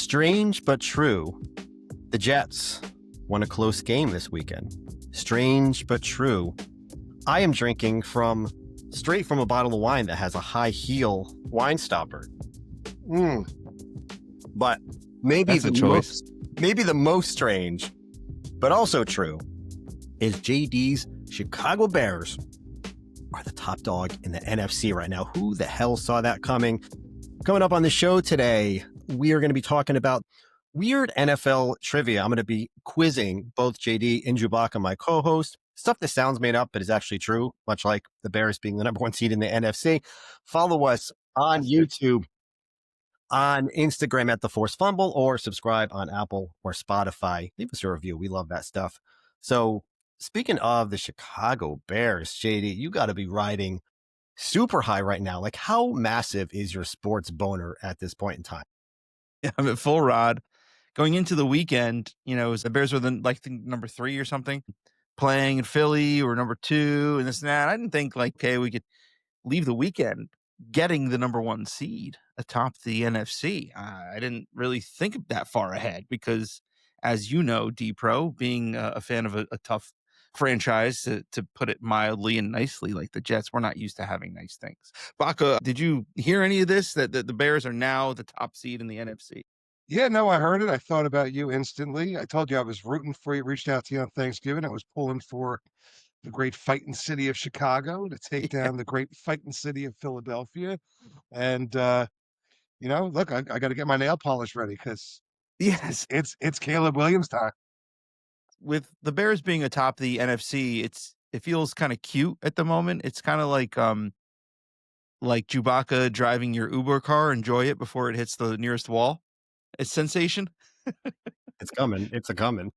Strange but true. The Jets won a close game this weekend. Strange but true. I am drinking straight from a bottle of wine that has a high heel wine stopper. But maybe the most strange, but also true, is JD's Chicago Bears are the top dog in the NFC right now. Who the hell saw that coming? Coming up on the show today, we are going to be talking about weird NFL trivia. I'm going to be quizzing both JD and JewBacca, my co-host. Stuff that sounds made up, but is actually true, much like the Bears being the number one seed in the NFC. Follow us on YouTube, on Instagram at The Force Fumble, or subscribe on Apple or Spotify. Leave us a review. We love that stuff. So speaking of the Chicago Bears, JD, you got to be riding super high right now. Like, how massive is your sports boner at this point in time? Yeah, I'm at full rod. Going into the weekend, the Bears were number 3 or something, playing in Philly, or number 2 and this and that. I didn't think we could leave the weekend getting the number 1 seed atop the NFC. I didn't really think that far ahead because, as you know, DePro, being a fan of a tough franchise, to put it mildly and nicely, like the Jets, we're not used to having nice things. Bacca, did you hear any of this, that the Bears are now the top seed in the NFC? Yeah, no, I heard it. I thought about you instantly. I told you I was rooting for you, reached out to you on Thanksgiving. I was pulling for the great fighting city of Chicago to take down the great fighting city of Philadelphia. And, look, I got to get my nail polish ready because yes, it's Caleb Williams time. With the Bears being atop the NFC, it feels kind of cute at the moment. It's kind of like JewBacca driving your Uber car. Enjoy it before it hits the nearest wall. It's sensation. It's coming. It's a coming.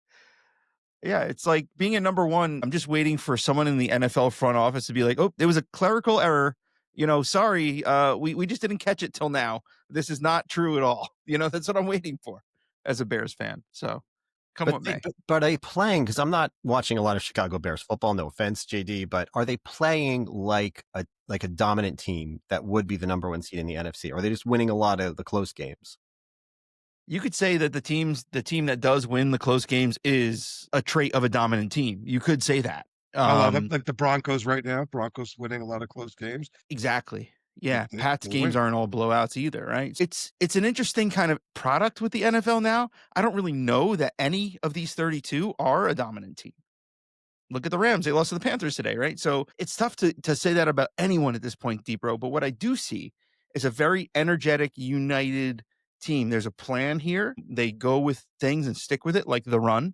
Yeah, it's like being at number 1. I'm just waiting for someone in the NFL front office to be like, "Oh, there was a clerical error. Sorry, we just didn't catch it till now. This is not true at all." That's what I'm waiting for as a Bears fan. So come what may. But are they playing? Because I'm not watching a lot of Chicago Bears football. No offense, JD, but are they playing like a dominant team that would be the number 1 seed in the NFC? Or are they just winning a lot of the close games? You could say that the team that does win the close games is a trait of a dominant team. You could say that. Like the Broncos right now. Broncos winning a lot of close games. Exactly. Yeah. Pat's games aren't all blowouts either, right? It's an interesting kind of product with the NFL now. I don't really know that any of these 32 are a dominant team. Look at the Rams. They lost to the Panthers today, right? So it's tough to say that about anyone at this point, DePro. But what I do see is a very energetic, united team. There's a plan here. They go with things and stick with it, like the run,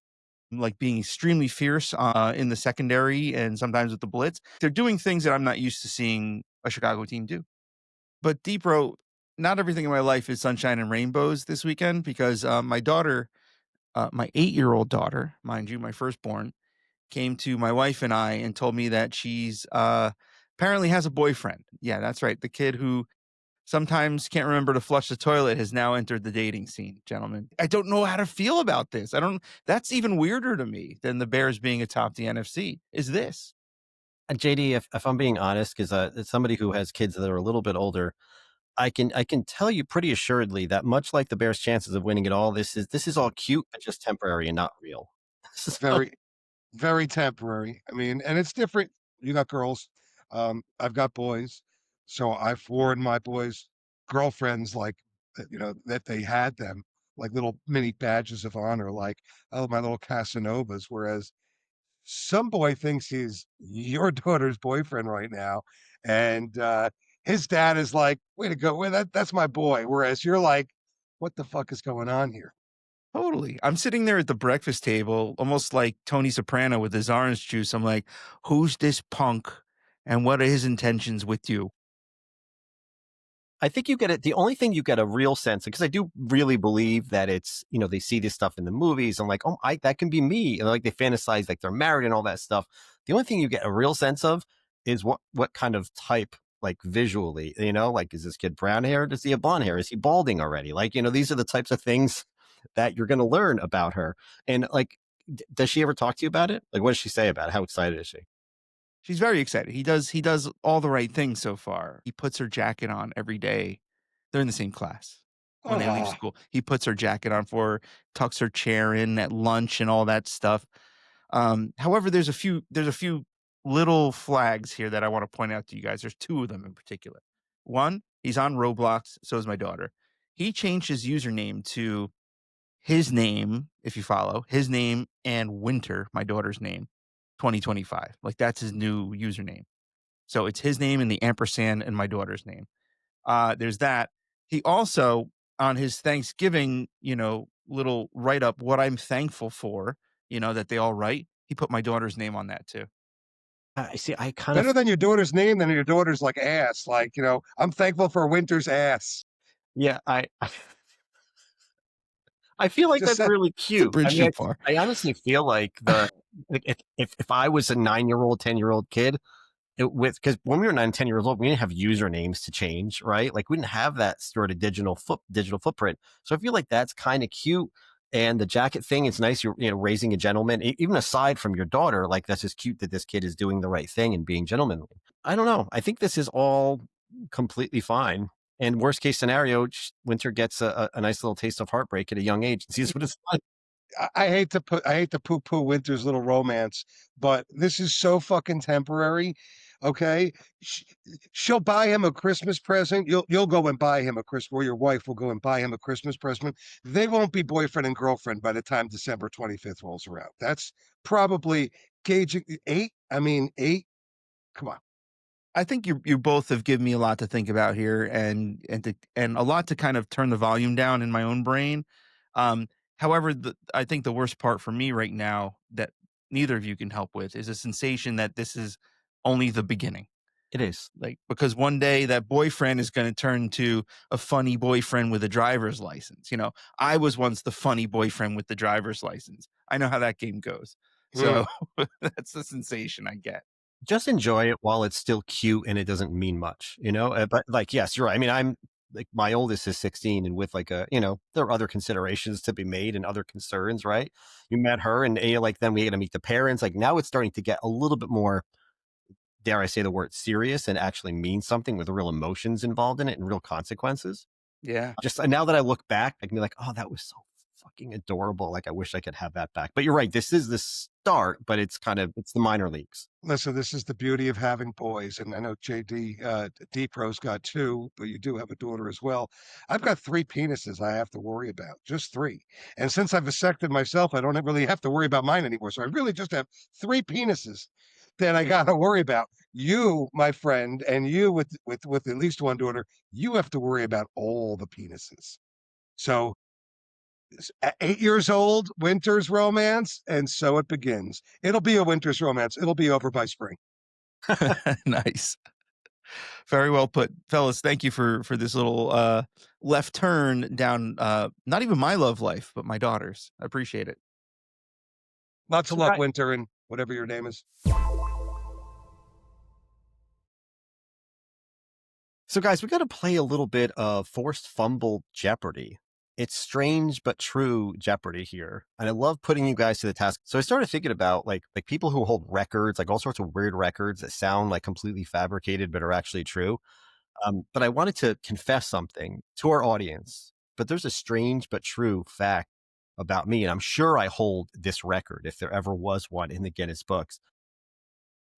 like being extremely fierce in the secondary and sometimes with the blitz. They're doing things that I'm not used to seeing a Chicago team do. But DePro, not everything in my life is sunshine and rainbows this weekend, because my daughter, my 8-year-old daughter, mind you, my firstborn, came to my wife and I and told me that she's apparently has a boyfriend. Yeah, that's right. The kid who sometimes can't remember to flush the toilet has now entered the dating scene, gentlemen. I don't know how to feel about this. That's even weirder to me than the Bears being atop the NFC, is this. And JD, if I'm being honest, because as somebody who has kids that are a little bit older, I can tell you pretty assuredly that much like the Bears' chances of winning it all, this is all cute, but just temporary and not real. Very, very temporary. I mean, and it's different. You got girls. I've got boys. So I've worn my boys' girlfriends that they had them like little mini badges of honor, like, oh, my little Casanovas. Whereas some boy thinks he's your daughter's boyfriend right now, and his dad is like, way to go. Well, that's my boy. Whereas you're like, what the fuck is going on here? Totally. I'm sitting there at the breakfast table, almost like Tony Soprano with his orange juice. I'm like, who's this punk and what are his intentions with you? I think you get it. The only thing you get a real sense, because I do really believe that it's, they see this stuff in the movies and like, oh, that can be me. And like they fantasize like they're married and all that stuff. The only thing you get a real sense of is what kind of type, like visually, like, is this kid brown hair? Does he have blonde hair? Is he balding already? Like, these are the types of things that you're going to learn about her. And like, does she ever talk to you about it? Like, what does she say about it? How excited is she? She's very excited. He does all the right things so far. He puts her jacket on every day. They're in the same class. when they leave school. He puts her jacket on for her, tucks her chair in at lunch and all that stuff. However, there's a few little flags here that I want to point out to you guys. There's two of them in particular. One, he's on Roblox, so is my daughter. He changed his username to his name, if you follow, his name and Winter, my daughter's name, 2025. Like that's his new username. So it's his name and the ampersand and my daughter's name. There's that. He also, on his Thanksgiving, little write up, what I'm thankful for, that they all write. He put my daughter's name on that too. I see. I kind Better of than your daughter's name than your daughter's like ass. Like, I'm thankful for Winter's ass. yeah. I feel like Just that's said, really It's a cute. I bridge mean, too far. I honestly feel like if I was a 9-year-old, 10-year-old kid, because when we were 9, 10 years old, we didn't have usernames to change, right? Like we didn't have that sort of digital footprint. So I feel like that's kind of cute. And the jacket thing, it's nice. You're raising a gentleman, even aside from your daughter. Like that's just cute that this kid is doing the right thing and being gentlemanly. I don't know. I think this is all completely fine. And worst case scenario, Winter gets a nice little taste of heartbreak at a young age and sees what it's like. I hate to poo-poo Winter's little romance, but this is so fucking temporary. Okay, she'll buy him a Christmas present. You'll go and buy him a Christmas, or your wife will go and buy him a Christmas present. They won't be boyfriend and girlfriend by the time December 25th rolls around. That's probably gauging 8. I mean 8. Come on. I think you both have given me a lot to think about here and a lot to kind of turn the volume down in my own brain. However, I think the worst part for me right now that neither of you can help with is a sensation that this is only the beginning. It is. Like, because one day that boyfriend is going to turn to a funny boyfriend with a driver's license. I was once the funny boyfriend with the driver's license. I know how that game goes. So that's the sensation I get. Just enjoy it while it's still cute and it doesn't mean much, but like, yes, you're right. I mean, I'm like, my oldest is 16 and with like there are other considerations to be made and other concerns, right? You met her and like, then we got to meet the parents. Like now it's starting to get a little bit more, dare I say the word, serious and actually mean something with real emotions involved in it and real consequences. Yeah. Just now that I look back, I can be like, oh, that was so fucking adorable. Like I wish I could have that back. But you're right. This is the start, but it's the minor leagues. Listen, this is the beauty of having boys. And I know DePro's got 2, but you do have a daughter as well. I've got 3 penises I have to worry about, just 3. And since I've vasected myself, I don't really have to worry about mine anymore. So I really just have 3 penises that I got to worry about. You, my friend, and you with at least one daughter, you have to worry about all the penises. So at 8 years old, Winter's romance, and so it begins. It'll be a Winter's romance. It'll be over by spring. Nice. Very well put, fellas. Thank you for this little left turn down not even my love life, but my daughter's. I appreciate it. Lots of luck, Winter, and whatever your name is. So guys, we got to play a little bit of forced fumble Jeopardy. It's strange but true Jeopardy here. And I love putting you guys to the task. So I started thinking about like people who hold records, like all sorts of weird records that sound like completely fabricated but are actually true. But I wanted to confess something to our audience. But there's a strange but true fact about me. And I'm sure I hold this record if there ever was one in the Guinness books.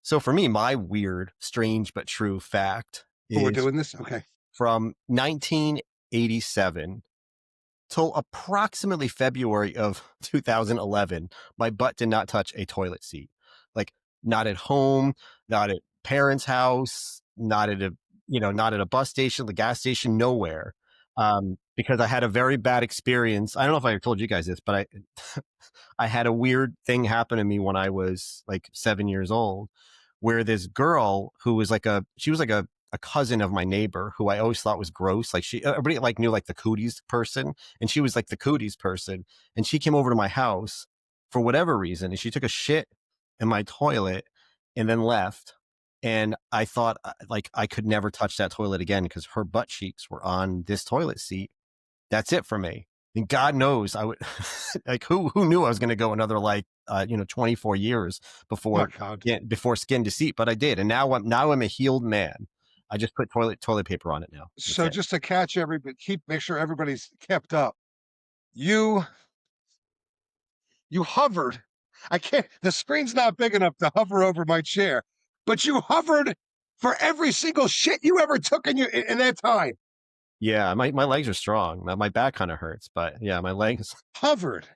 So for me, my weird, strange but true fact is we're doing this? Okay. From 1987 till approximately February of 2011, my butt did not touch a toilet seat. Like not at home, not at parents' house, not at a bus station, the gas station, nowhere. Because I had a very bad experience. I don't know if I told you guys this, but I had a weird thing happen to me when I was like 7 years old, where this girl who was she was like a cousin of my neighbor who I always thought was gross. Like everybody like knew like the cooties person, and she was like the cooties person. And she came over to my house for whatever reason, and she took a shit in my toilet and then left. And I thought like I could never touch that toilet again because her butt cheeks were on this toilet seat. That's it for me. And God knows I would like who knew I was going to go another 24 years before skin to seat, but I did. And now I'm a healed man. I just put toilet paper on it now. That's So it. just to catch everybody, make sure everybody's kept up. You hovered. I can't. The screen's not big enough to hover over my chair, but you hovered for every single shit you ever took in that time. Yeah, my legs are strong. My back kind of hurts, but yeah, my legs. Hovered.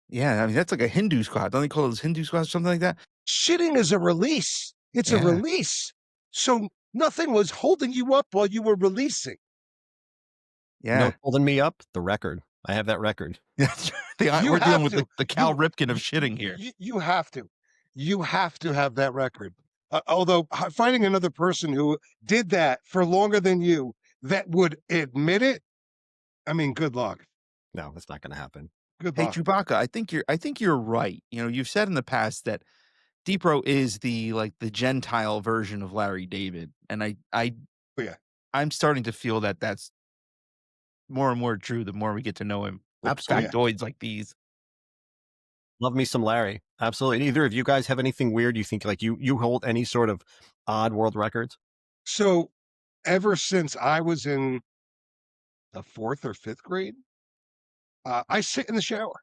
Yeah, I mean, that's like a Hindu squat. Don't they call those Hindu squats or something like that? Shitting is a release. It's a Yeah. release. So nothing was holding you up while you were releasing. Yeah. No holding me up? The record. I have that record. We're dealing with the Cal Ripken of shitting here. You have to. You have to have that record. Although finding another person who did that for longer than you that would admit it, I mean, good luck. No, that's not going to happen. Good Hey, luck. JewBacca, I think you're right. You know, you've said in the past that DePro is the Gentile version of Larry David, and I'm starting to feel that that's more and more true the more we get to know him. Absolutely. Factoids like these. Love me some Larry. Absolutely. Either of you guys have anything weird you think like you hold any sort of odd world records? So ever since I was in the 4th or 5th grade, I sit in the shower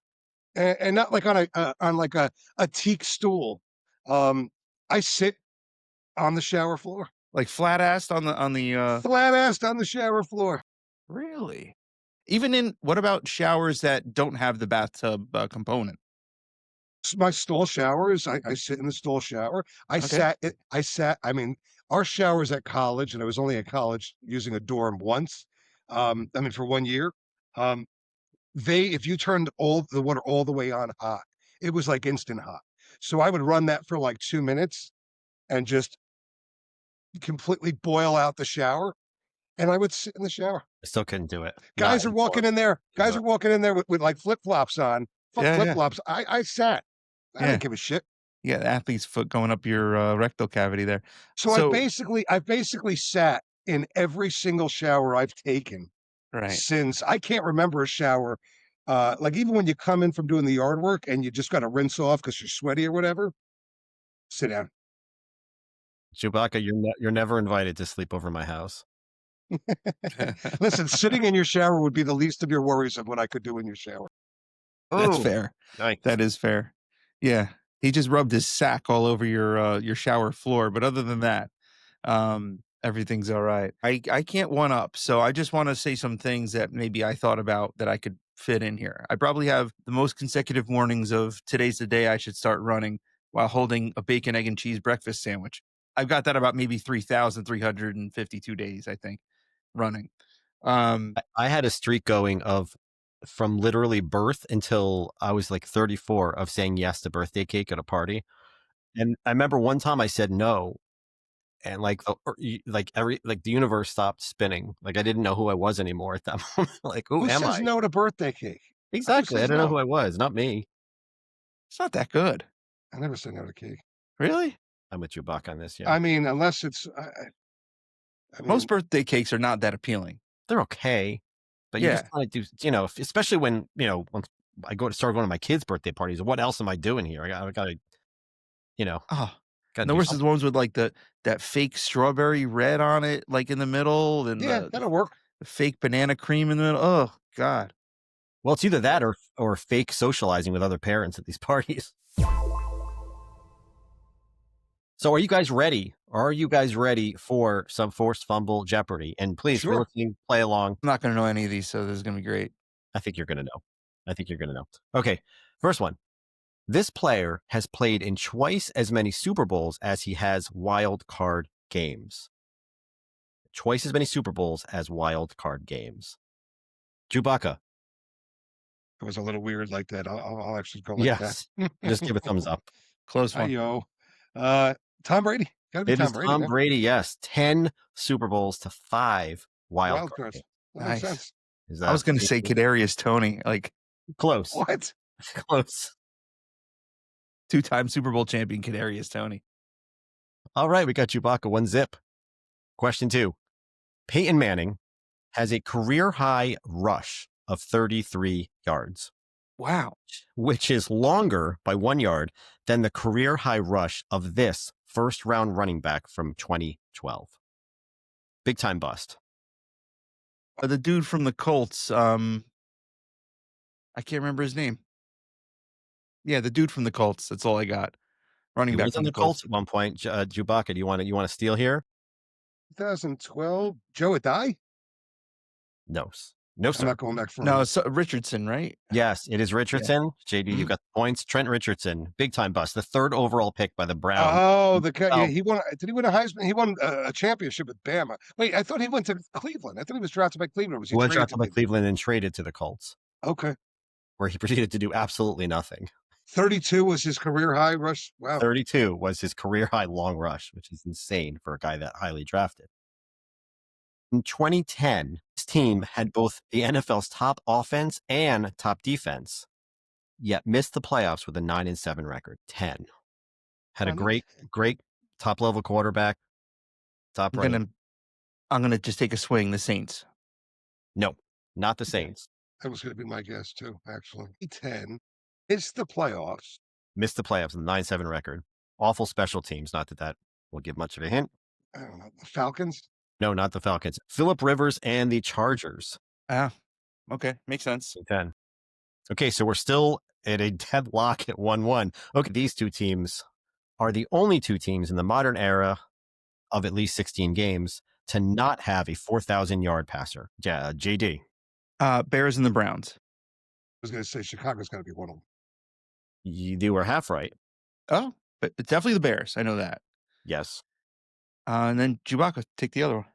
and not like on a teak stool. I sit on the shower floor. Like flat-assed on the Flat-assed on the shower floor. Really? Even in what about showers that don't have the bathtub component? My stall showers, I sit in the stall shower. I mean, our showers at college, and I was only at college using a dorm once. I mean, for 1 year. If you turned the water all the way on hot, it was like instant hot. So I would run that for like 2 minutes and just completely boil out the shower. And I would sit in the shower. I still couldn't do it. Guys are walking in there. Guys are walking in there with like flip-flops on. Flip-flops. I sat. I didn't give a shit. Yeah, the athlete's foot going up your rectal cavity there. So I've basically sat in every single shower I've taken since I can't remember a shower. Like even when you come in from doing the yard work and you just got to rinse off because you're sweaty or whatever, sit down. JewBacca, you're never invited to sleep over my house. Listen, sitting in your shower would be the least of your worries of what I could do in your shower. That's fair. Nice. That is fair. Yeah. He just rubbed his sack all over your shower floor, but other than that, everything's all right. I can't one up, so I just want to say some things that maybe I thought about that I could fit in here. I probably have the most consecutive mornings of today's the day I should start running while holding a bacon, egg, and cheese breakfast sandwich. I've got that about maybe 3,352 days, I think, running. I had a streak going from literally birth until I was like 34 of saying yes to birthday cake at a party. And I remember one time I said no. And the universe stopped spinning. Like I didn't know who I was anymore at that moment. Like, who am I? Who says no to birthday cake? Exactly. I don't know who I was. Not me. It's not that good. I never said no to cake. Really? I'm with JewBacca on this. Yeah. I mean, unless it's I mean, most birthday cakes are not that appealing. They're okay, but you just want to do, especially when once I start going to my kids' birthday parties. What else am I doing here? I got to, the worst is the ones with like that fake strawberry red on it, like in the middle, and that'll work. The fake banana cream in the middle. Oh God. Well, it's either that or fake socializing with other parents at these parties. So are you guys ready? Are you guys ready for some forced fumble Jeopardy? And please, if you're listening, play along. I'm not going to know any of these, so this is going to be great. I think you're going to know. Okay, first one. This player has played in twice as many Super Bowls as he has wild card games. Twice as many Super Bowls as wild card games. JewBacca. It was a little weird like that. I'll actually go like that. Just give a thumbs up. Close one. Yo. Tom Brady. Gotta be Tom Brady. Tom Brady, yes. 10 Super Bowls to 5 wild cards. That makes sense. I was going to say Kadarius Toney. Like close. What? Close. 2-time Super Bowl champion Kadarius Toney. All right, we got JewBacca 1-0. Question 2. Peyton Manning has a career high rush of 33 yards. Wow. Which is longer by 1 yard than the career high rush of this first round running back from 2012. Big time bust. The dude from the Colts. I can't remember his name. Yeah, the dude from the Colts. That's all I got. Running He back was from on the the Colts Colts. at one point. JewBacca, do you want to steal here? 2012, Joe Adai? No. No, I'm sir. not going back for No, it's Richardson, right? Yes, it is Richardson. JD, you got the points. Trent Richardson, big time bust. The 3rd overall pick by the Browns. Oh, the guy. Yeah, he won. Did he win a Heisman? He won a championship with Bama. Wait, I thought he went to Cleveland. I thought he was drafted by Cleveland. Was He he was traded drafted by Cleveland and traded to the Colts, Okay. where he proceeded to do absolutely nothing. 32 was his career high rush. Wow. 32 was his career high long rush, which is insane for a guy that highly drafted. In 2010, his team had both the NFL's top offense and top defense, yet missed the playoffs with a 9-7 record. 10. Had a great top level quarterback. Top running. I'm gonna just take a swing. The Saints. No, not the Saints. That was going to be my guess too. Actually, 10 missed the playoffs. Missed the playoffs with a 9-7 record. Awful special teams. Not that that will give much of a hint. I don't know. The Falcons? No, not the Falcons. Phillip Rivers and the Chargers. Ah, okay, makes sense. 10. Okay, so we're still at a deadlock at 1-1. Okay, these two teams are the only two teams in the modern era of at least 16 games to not have a 4,000-yard passer. Yeah, JD. Bears and the Browns. I was going to say Chicago's going to be one of them. You were half right. Oh, but it's definitely the Bears. I know that. Yes. And then JewBacca, take the other one.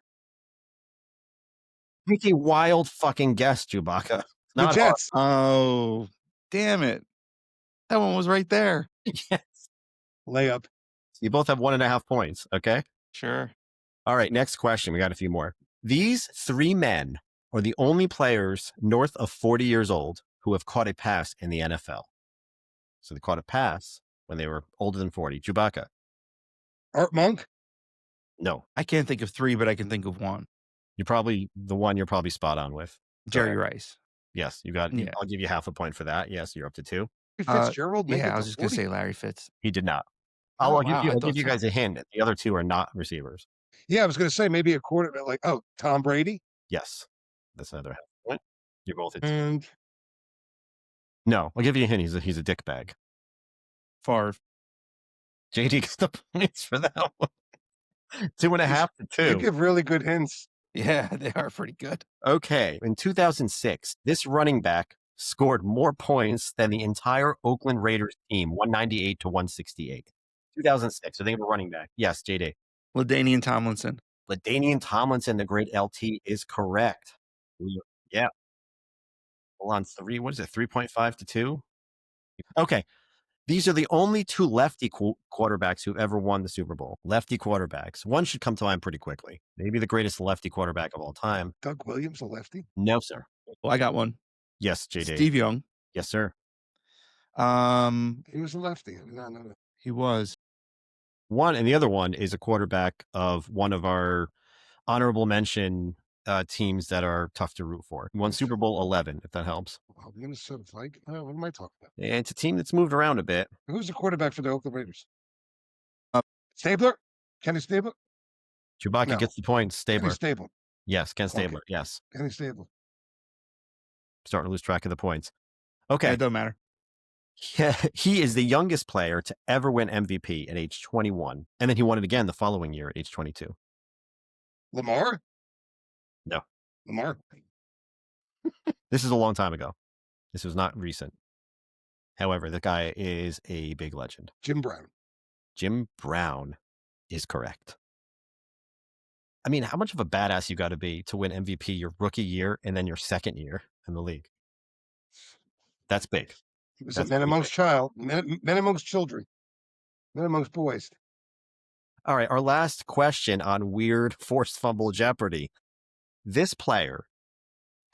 Make a wild fucking guess, JewBacca. The Jets. Oh, damn it. That one was right there. Yes. Layup. You both have 1.5 points, okay? Sure. All right, next question. We got a few more. These 3 men are the only players north of 40 years old who have caught a pass in the NFL. So they caught a pass when they were older than 40. JewBacca. Art Monk? No. I can't think of 3, but I can think of one. You're probably spot on with. Jerry Rice. Yes, you got. Yeah. I'll give you half a point for that. Yes, you're up to 2. Fitzgerald? Yeah, I was just going to say Larry Fitz. He did not. Oh, I'll wow, give you guys a hint. The other 2 are not receivers. Yeah, I was going to say maybe a quarterback like, Tom Brady? Yes. That's another half point. You're both at 2. And No, I'll give you a hint. He's a dick bag. Favre. JD gets the points for that one. 2.5 to 2. you give really good hints. Yeah, they are pretty good. Okay. In 2006, this running back scored more points than the entire Oakland Raiders team, 198 to 168. 2006. So think of a running back. Yes, JD. LaDainian Tomlinson. LaDainian Tomlinson, the great LT, is correct. Yeah. Hold on. 3.5 to 2? Okay. These are the only 2 lefty quarterbacks who've ever won the Super Bowl. Lefty quarterbacks. One should come to mind pretty quickly. Maybe the greatest lefty quarterback of all time. Doug Williams, a lefty? No, sir. Well, I got one. Yes, JD. Steve Young. Yes, sir. He was a lefty. I did not know that. He was. One, and the other one is a quarterback of one of our honorable mention teams that are tough to root for. Won Super Bowl 11, if that helps. Oh, Minnesota Vikings? What am I talking about? It's a team that's moved around a bit. Who's the quarterback for the Oakland Raiders? Stabler? Kenny Stabler? JewBacca gets the point. Stabler. Kenny Stabler. Yes, Ken Stabler. Yes. Kenny Stabler. Starting to lose track of the points. Okay. Yeah, it doesn't matter. He is the youngest player to ever win MVP at age 21. And then he won it again the following year at age 22. Lamar? No. Lamar? This is a long time ago. This was not recent. However, the guy is a big legend. Jim Brown. Jim Brown is correct. I mean, how much of a badass you got to be to win MVP your rookie year and then your second year in the league? That's big. He was a men amongst children, men amongst boys. All right, our last question on weird forced fumble Jeopardy. This player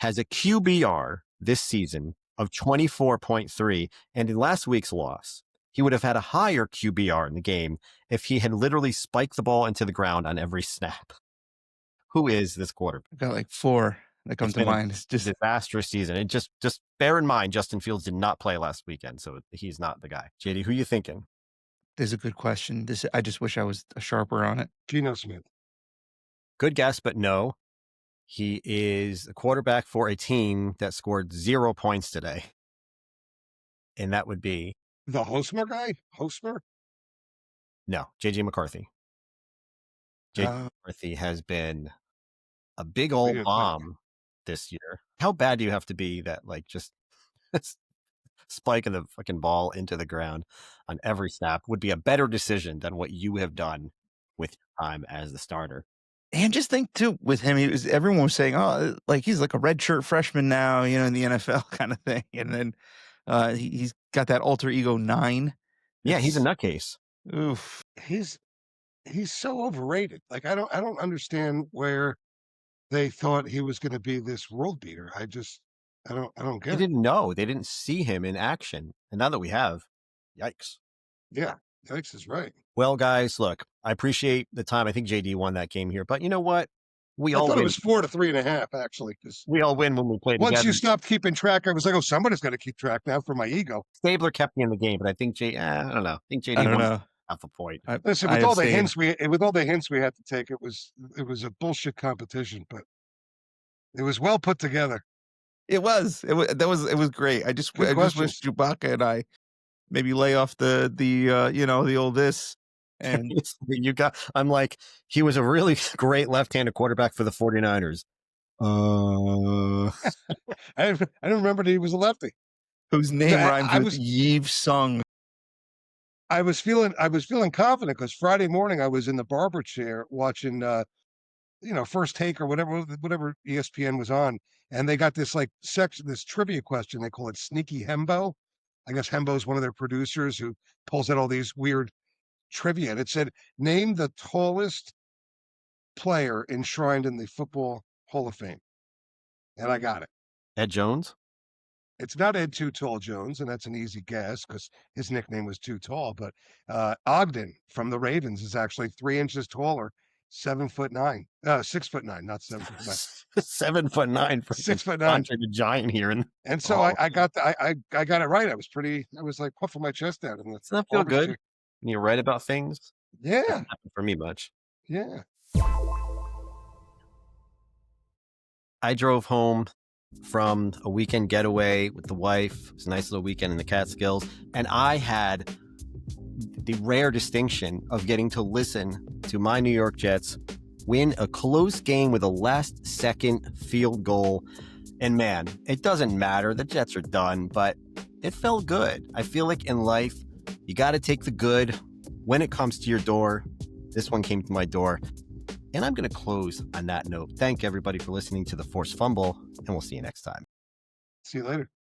has a QBR this season of 24.3, and in last week's loss, he would have had a higher QBR in the game if he had literally spiked the ball into the ground on every snap. Who is this quarterback? I've got like 4 that come to mind. It's just a disastrous season. And just bear in mind, Justin Fields did not play last weekend, so he's not the guy. JD, who are you thinking? This is a good question. I just wish I was sharper on it. Geno Smith. Good guess, but no. He is a quarterback for a team that scored 0 points today. And that would be... The Hosmer guy? Hosmer? No, J.J. McCarthy. J.J. McCarthy has been a big old bomb this year. How bad do you have to be that, like, just spiking the fucking ball into the ground on every snap would be a better decision than what you have done with your time as the starter? And just think too, with him, everyone was saying, oh, like he's like a redshirt freshman now, in the NFL kind of thing. And then he's got that alter ego 9. Yeah, he's a nutcase. Oof. He's so overrated. Like I don't understand where they thought he was going to be this world beater. I don't get it. They didn't know. They didn't see him in action. And now that we have, yikes. Yeah, yikes is right. Well, guys, look, I appreciate the time. I think JD won that game here, but you know what? I thought it was 4 to 3.5, actually. We all win when we play together. Once you stopped keeping track, I was like, oh, somebody's got to keep track now for my ego. Stabler kept me in the game, but I think I don't know. I think JD won half a point. Listen, with all the hints we had to take, it was a bullshit competition, but it was well put together. It was great. I just wish JewBacca and I maybe lay off the old this. And I'm like, he was a really great left-handed quarterback for the 49ers. I don't remember that he was a lefty. Whose name rhymes with Yves Sung. I was feeling confident because Friday morning I was in the barber chair watching First Take or whatever ESPN was on, and they got this this trivia question. They call it Sneaky Hembo. I guess Hembo is one of their producers who pulls out all these weird trivia. And it said, name the tallest player enshrined in the Football Hall of Fame. And I got it. Ed Jones? It's not Ed Too Tall Jones, and that's an easy guess because his nickname was Too Tall. But Ogden from the Ravens is actually 3 inches taller, 7'9", 6'9", not 7'9". 7'9" for 6'9". The giant here, and so I got I got it right. I was like puffing my chest out. Doesn't that feel good? When you're right about things? Yeah. Doesn't happen for me much. Yeah. I drove home from a weekend getaway with the wife. It was a nice little weekend in the Catskills. And I had the rare distinction of getting to listen to my New York Jets win a close game with a last-second field goal. And man, it doesn't matter. The Jets are done, but it felt good. I feel like in life, you got to take the good when it comes to your door. This one came to my door. And I'm going to close on that note. Thank everybody for listening to The Forced Fumble, and we'll see you next time. See you later.